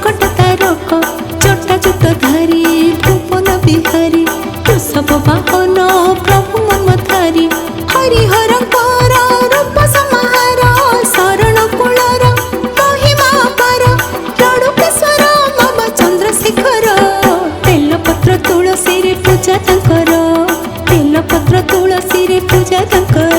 संकट तारक चटा चुट धारी भुवन बिहारी वृषभ वाहन प्रभु ममतारी हरिहर रूप समाहार शरण कूलर महिमा पार लड़ुकेश्वर मम चंद्रशेखर बेलपत्र तुलसी रे पूजा तंकर बेलपत्र तुलसी रे पूजा तंकर।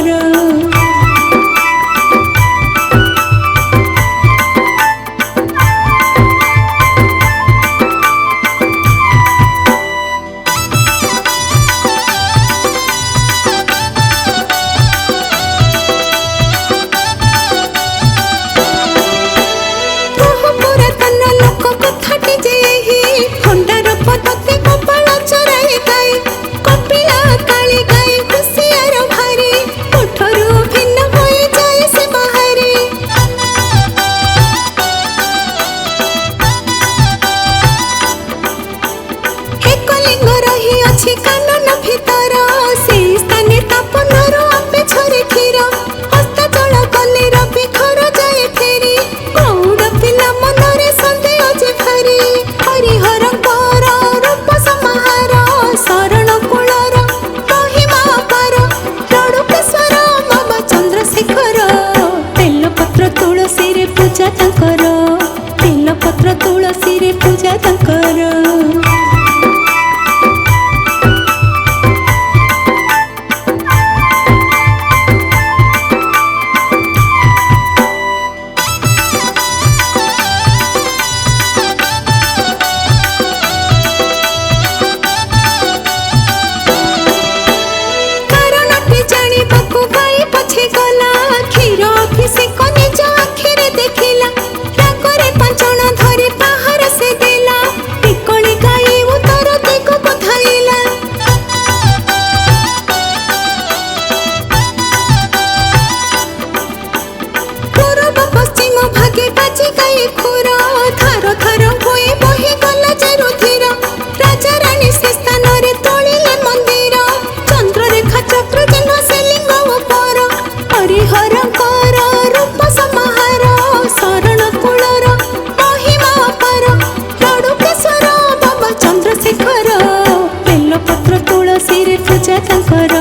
बेलपत्र तुलसी रे पूजा तंकर।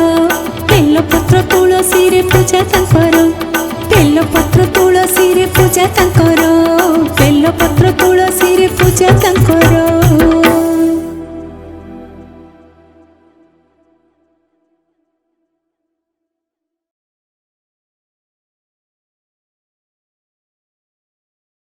बेलपत्र तुलसी रे पूजा तंकर बेलपत्र तुलसी रे पूजा तंकर।